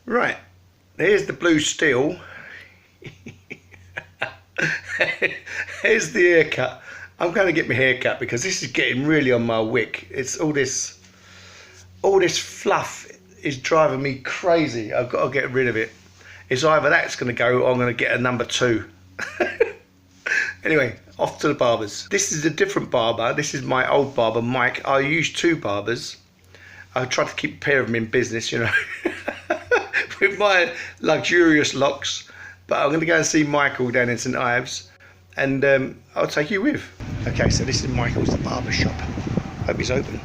Right, here's the blue steel. Here's the haircut. I'm going to get my hair cut because this is getting really on my wick. It's all this fluff is driving me crazy. I've got to get rid of it. It's either that's going to go or I'm going to get a number 2. Anyway, off to the barbers. This is a different barber. This is my old barber, Mike. I use 2 barbers. I try to keep a pair of them in business, you know, with my luxurious locks. But I'm going to go and see Michael down in St Ives, and I'll take you with. Okay, so this is Michael's, the barber shop. Hope he's open.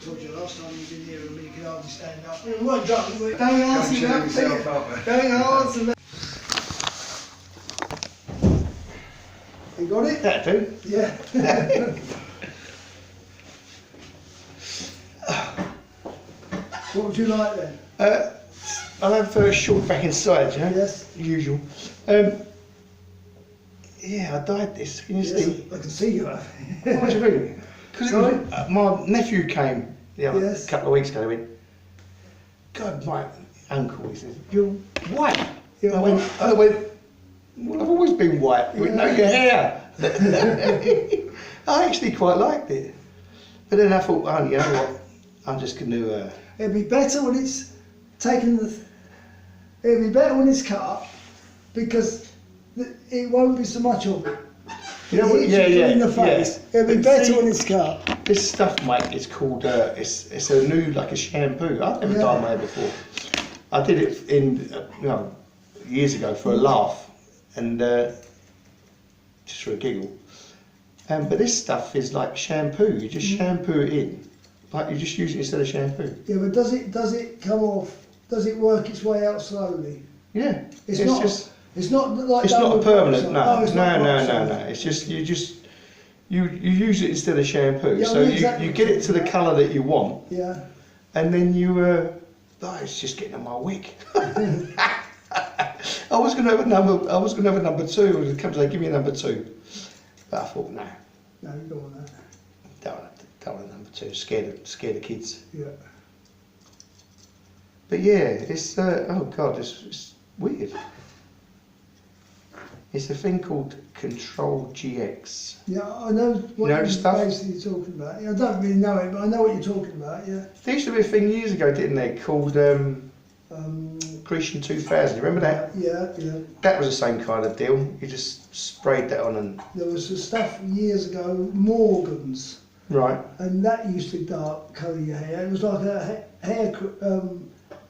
Told you last time you was in here and you could hardly stand up. We weren't drunk, we don't answer that. Don't answer that. You got it? That do? Yeah. What would you like then? I'll have a short back inside, you know? Yes. Usual. Yeah, I dyed this. Can you see? I can see you have. What do you mean? Because my nephew came a couple of weeks ago. He went, God, my uncle, he said, you're white. You're I went, well, I've always been white. He went, no, your hair. I actually quite liked it. But then I thought, oh, you know what? I'm just going to... It'd be better when it's taken it'd be better when it's cut, because it won't be so much of it. You know what? In the face. Yeah. It'd be better when it's cut. This stuff, mate, is called, it's a new, like a shampoo. I've never dyed my hair before. I did it in, years ago for a laugh, and just for a giggle. But this stuff is like shampoo. You just shampoo it in, like you just use it instead of shampoo. Yeah, but does it come off? Does it work its way out slowly? Yeah, it's not like it's not a permanent. No. No. It's just you use it instead of shampoo. Yeah, so you get it to the colour that you want. Yeah. And then you it's just getting on my wick. I was gonna have a number 2. It comes like, give me a number 2. But I thought, no. No, you don't want that. Don't want a number 2. Scared of kids. Yeah. But yeah, it's oh god, it's weird. It's a thing called Control GX. Yeah, I know what you're basically talking about. Yeah, I don't really know it, but I know what you're talking about. Yeah. There used to be a thing years ago, didn't there, called Grecian 2000. You remember that? Yeah. That was the same kind of deal. You just sprayed that on and... There was the stuff years ago, Morgan's. Right. And that used to dark colour your hair. It was like a hair,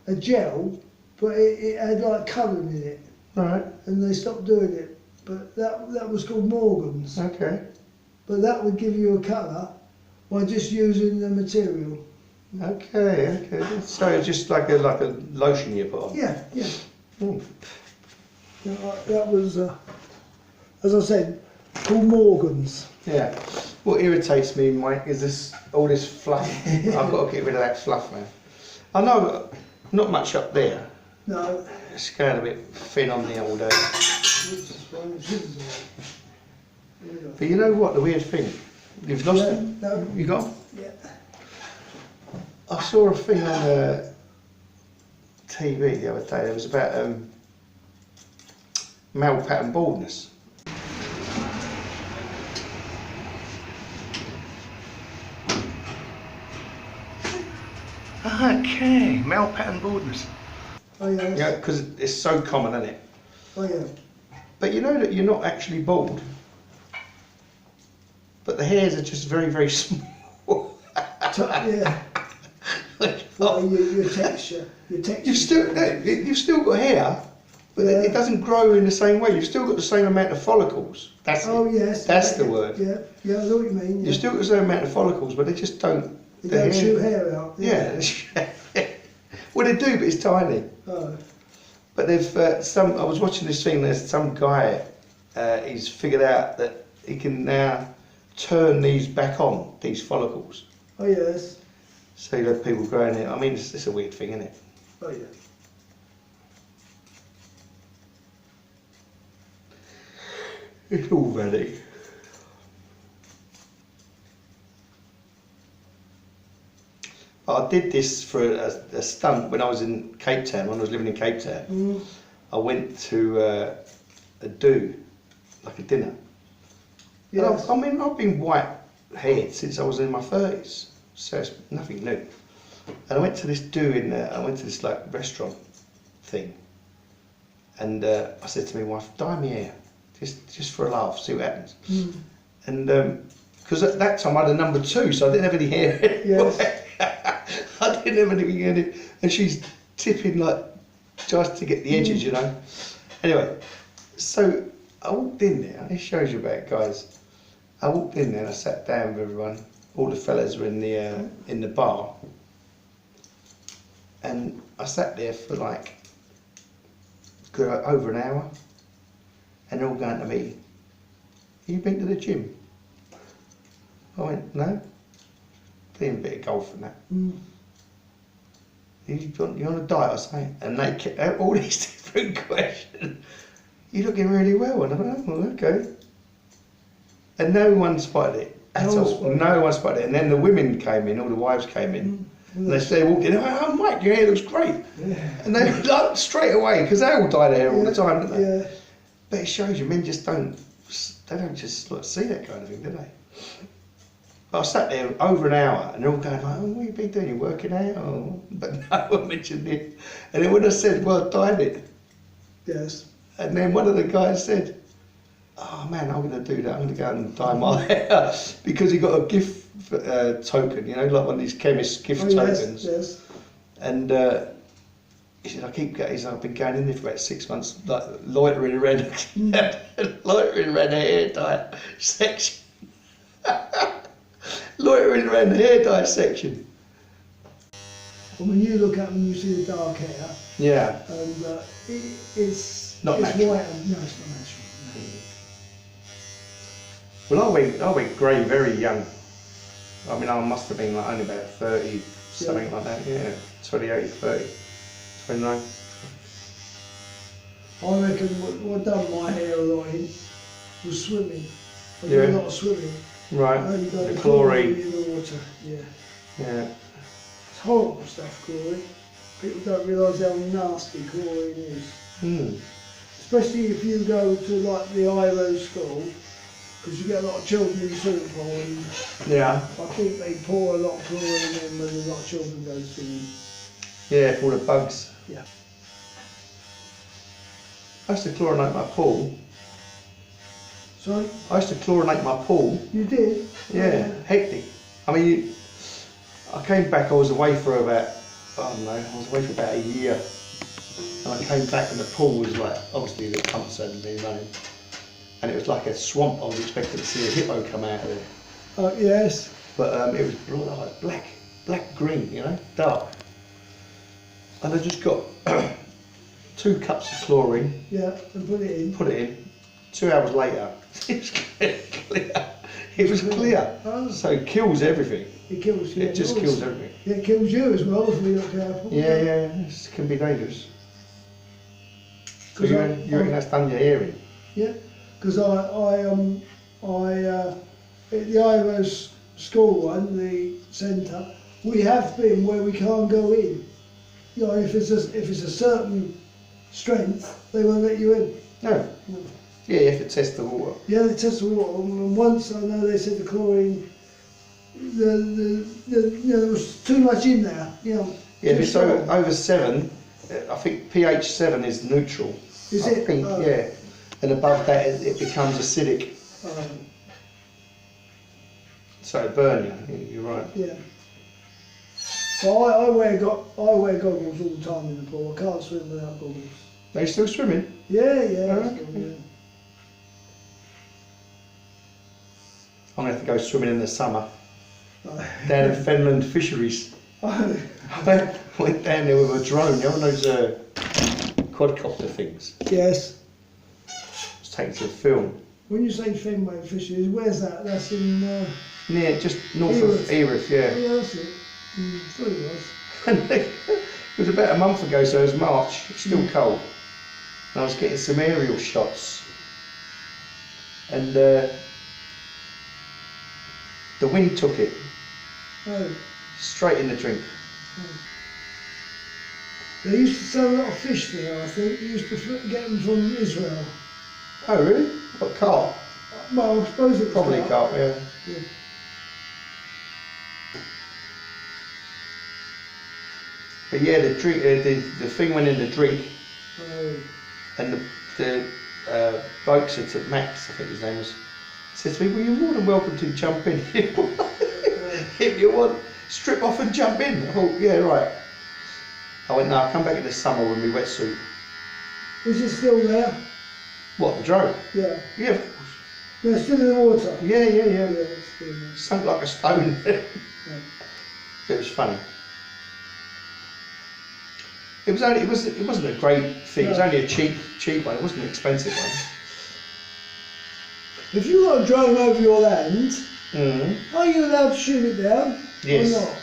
a gel, but it had like colouring in it. Right. And they stopped doing it. But that was called Morgan's. Okay. But that would give you a colour by just using the material. Okay. So it's just like a lotion you put on. Yeah. Mm. That was, as I said, called Morgan's. Yeah. What irritates me, Mike, is all this fluff. I've got to get rid of that fluff, man. I know, not much up there. No. It's going a bit thin on the old. But you know what? The weird thing, you've lost it. No. You got 'em? Yeah. I saw a thing on TV the other day. It was about male pattern baldness. Okay, male pattern baldness. Oh yeah. Yeah, because it's so common, isn't it? Oh yeah. But you know that you're not actually bald. But the hairs are just very, very small. Yeah. Well, your texture. You've still got hair, but it doesn't grow in the same way. You've still got the same amount of follicles. That's the word. Yeah, I know what you mean. Yeah. You've still got the same amount of follicles, but they just don't. They don't shoot hair out. Yeah. Well, they do, but it's tiny. Oh. But they've I was watching this thing. There's some guy. He's figured out that he can now turn these back on, these follicles. Oh yes. So you have people growing it. I mean, it's a weird thing, isn't it? Oh yeah. It's all vanity. I did this for a stunt when I was in Cape Town, when I was living in Cape Town. Mm. I went to a do, like a dinner. Yes. I mean, I've been white haired since I was in my 30s, so it's nothing new. And I went to this do I went to this like restaurant thing, and I said to my wife, dye me hair, just for a laugh, see what happens. Mm. And because at that time I had a number 2, so I didn't have any hair. Yes. I didn't have anything in it, and she's tipping like just to get the edges, you know. Anyway, so I walked in there. This shows you about it, guys. I walked in there and I sat down with everyone. All the fellas were in the bar, and I sat there for like over an hour, and they're all going to me. Have you been to the gym? I went, no. Playing a bit of golf and that. Mm. You on a diet or something? And they kept out all these different questions. You're looking really well. And I went, oh, okay. And no one spotted it at all. No one spotted it. And then the women came in, all the wives came in. And they walked in, oh Mike, your hair looks great. Yeah. And they like straight away, because they all dye their hair all the time, don't they? Yeah. But it shows you, men just don't just like, see that kind of thing, do they? I sat there over an hour and they're all going like, oh, what have you been doing? You working out? Oh. But no one mentioned it. And then when I said, well, I dyed it. Yes. And then one of the guys said, oh man, I'm going to do that. I'm going to go and dye my hair. Because he got a gift token, you know, like one of these chemist gift tokens. Yes. And he said, I've been going in there for about 6 months, like loitering around the hair dye section. Loitering around the hair dye section. Well, when you look at when you see the dark hair, yeah, and it's not it's natural. White and, no, it's not natural. No. Well, I went grey very young. I mean, I must have been like only about 30, something like that. Yeah, 28, 30, 29. I reckon what done my hair a lot in was swimming. I Yeah. did a lot of swimming. Right. Only got The chlorine. in the water. Yeah. Yeah. It's horrible stuff, chlorine. People don't realise how nasty chlorine is. Hmm. Especially if you go to like the IRO school, because you get a lot of children in the swimming pool, and Yeah. I think they pour a lot of chlorine in when a lot of children go swimming. Yeah, for all the bugs. Yeah. I used to chlorinate my pool. Sorry? I used to chlorinate my pool. You did? Yeah, hectic. I mean, I came back, I was away for about, I don't know, I was away for about a year. And I came back and the pool was like, obviously the pumps hadn't been running. And it was like a swamp. I was expecting to see a hippo come out of there. Oh, yes. But it was like black green, you know, dark. And I just got 2 cups of chlorine. Yeah, and put it in. Put it in. 2 hours later, it was clear. It was clear. Oh. So it kills everything. It kills you. It just kills everything. It kills you as well if we look careful. Yeah, it can be dangerous. So you reckon that's done your hearing? Yeah, because at the IRO's school one, the centre, we have been where we can't go in. You know, if it's a certain strength, they won't let you in. No. Yeah, you have to test the water. Yeah, they test the water, and once I know they said the chlorine, there was too much in there. You know. Yeah, if it's over 7, I think pH 7 is neutral. Is I it? think, yeah. And above that, it becomes acidic. So it burn you. You're right. Yeah. Well, I wear goggles all the time in the pool. I can't swim without goggles. Are you still swimming? Yeah. Oh, okay. Yeah. I'm going to have to go swimming in the summer. Down in Fenland Fisheries. I went down there with a drone. You know those quadcopter things? Yes. I was taken to a film. When you say Fenway Fisheries, where's that? That's in... Near, just north of Erith, yeah. Yeah, that's it. Thought it was. And it was about a month ago, so it was March. It's still cold. And I was getting some aerial shots. And the wind took it. Oh. Straight in the drink. They used to sell a lot of fish there, I think. They used to get them from Israel. Oh really? What, carp? Well, I suppose it's Probably carp, yeah. Yeah. But yeah, the drink, the thing went in the drink, and the bloke said to Max, I think his name was, said to me, well, you're more than welcome to jump in if you want, strip off and jump in. I thought, yeah, right. I went, no, I'll come back in the summer with my wetsuit. Is it still there? What, the drone? Yeah. Yeah, of course. They're still in the water? Yeah. Yeah, it's still there. Sunk like a stone. Yeah. It was funny. It wasn't a great thing. It was only a cheap one. It wasn't an expensive one. If you got a drone over your land, are you allowed to shoot it down? Yes. Or not?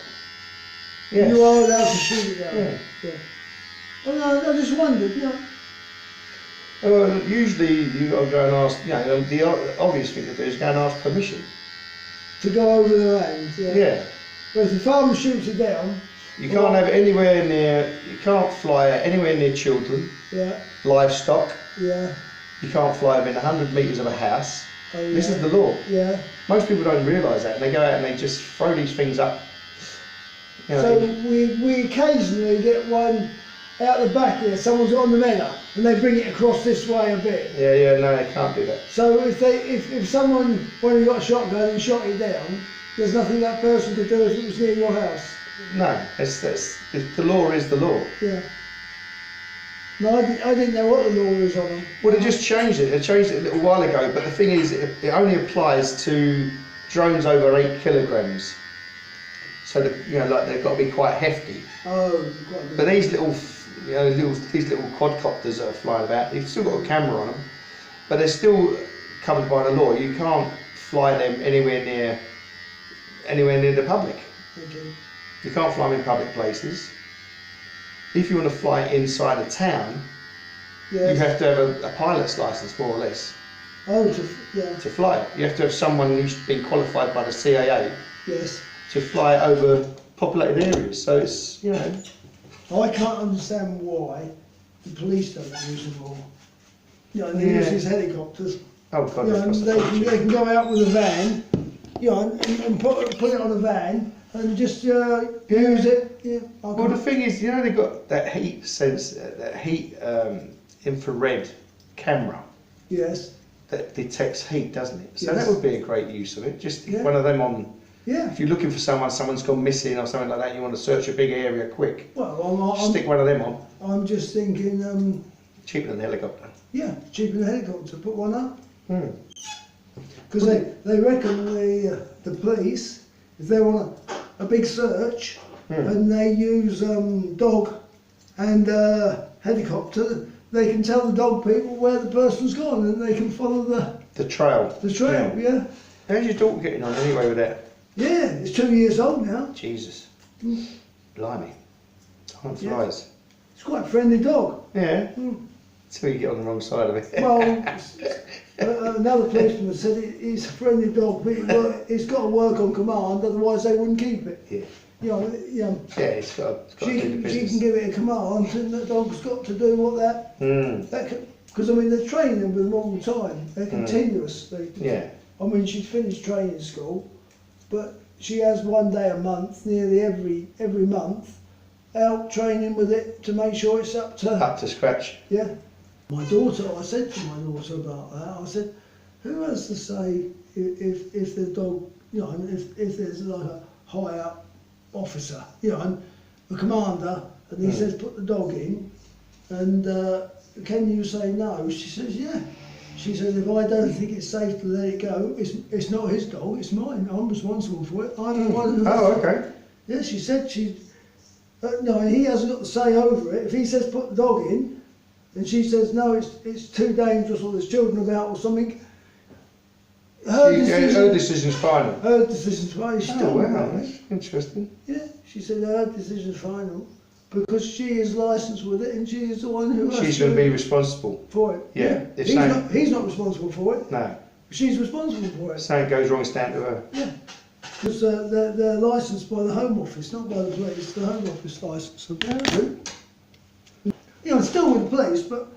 Yes. You are allowed to shoot it down. Yeah. Well, no, I just wondered. Usually you got to go and ask. The obvious thing to do is go and ask permission. To go over the land. Yeah. Yeah. But if the farmer shoots it down. You can't have it anywhere near. You can't fly it anywhere near children. Yeah. Livestock. Yeah. You can't fly within 100 metres of a house. Oh, yeah. This is the law. Yeah. Most people don't realise that, and they go out and they just throw these things up. So we occasionally get one out the back here. Someone's got on the meadow, and they bring it across this way a bit. Yeah, no, they can't do that. So if someone, when you got a shotgun and shot it down, there's nothing that person could do if it was near your house. No, the law is the law. Yeah. No, I didn't know what the law is on them. Well, they just changed it. They changed it a little while ago, but the thing is, it only applies to drones over 8 kilograms. So like they've got to be quite hefty. Oh, quite. But these little quadcopters that are flying about, they've still got a camera on them, but they're still covered by the law. You can't fly them anywhere near the public. Okay. You can't fly them in public places. If you want to fly inside a town, Yes. you have to have a pilot's license, more or less, Oh, yeah. to fly it. You have to have someone who's been qualified by the CAA Yes. to fly over populated areas. So it's, I can't understand why the police don't use them more. They use these helicopters. Oh God, They can go out with a van, and put it on a van and just use it. Yeah. Well, the thing is, they've got that heat sensor, that heat infrared camera. Yes. That detects heat, doesn't it? So Yes. that would be a great use of it. Just stick Yeah. one of them on. Yeah. If you're looking for someone's gone missing or something like that, and you want to search a big area quick, Well, stick one of them on. I'm just thinking, Cheaper than the helicopter. yeah, cheaper than a helicopter. Put one up. Hmm. Because they reckon the police, if they want a big search, and they use dog and helicopter, they can tell the dog people where the person's gone, and they can follow The trail. the trail. Yeah. How's your daughter getting on anyway with that? Yeah, it's 2 years old now. Jesus. Blimey. Time Yeah. flies. It's quite a friendly dog. Yeah. Mm. Until you get on the wrong side of it. Well, another policeman said it's a friendly dog, but it's got to work on command, otherwise they wouldn't keep it. Yeah. Yeah, It's got to do the she business. can give it a command, and the dog's got to do what that. Mm. Because they're training with them all the time. They're continuous. Yeah. I mean, she's finished training school, but she has one day a month, nearly every month, out training with it to make sure it's up to Scratch. Yeah. My daughter, I said to my daughter about that, I said, who has to say if the dog, if there's like a high up officer, and a commander, and he says put the dog in, and can you say no? She says, yeah. She says, if I don't think it's safe to let it go, it's not his dog, it's mine. I'm responsible for it. I'm the one who. Oh, okay. Yeah, she said no, he hasn't got the say over it. If he says put the dog in, and she says no, it's too dangerous, or there's children about, or something. Her decision's final. Her decision's final. She's Oh wow, that's interesting. Yeah, she said her decision's final because she is licensed with it, and she is the one who. She's going to be responsible for it. Yeah. He's not responsible for it. No. She's responsible for it. If something goes wrong, it's down to her. Yeah. Because they're licensed by the Home Office, not by the police. The Home Office licence them. You know, still with the police, but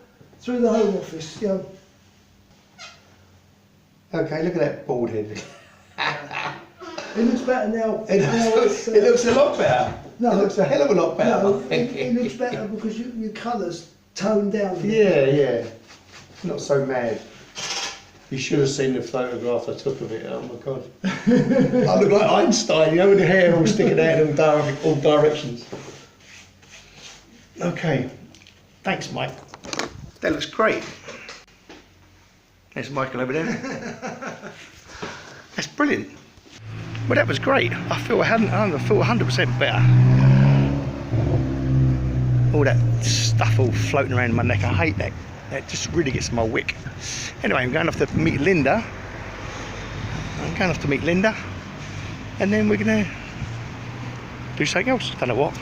through the Home Office. You know. Okay, look at that bald head. It looks better now. It looks a lot better. No, it looks a hell of a lot better. No, it looks better because your colours toned down. A bit. Yeah. Not so mad. You should have seen the photograph I took of it. Oh my god. I look like Einstein, you know, with the hair all sticking out in all directions. Okay. Thanks, Mike. That looks great. There's Michael over there. That's brilliant. Well, that was great. I feel 100% better. All that stuff all floating around my neck. I hate that. That just really gets in my wick. Anyway, I'm going off to meet Linda. And then we're going to do something else. Don't know what.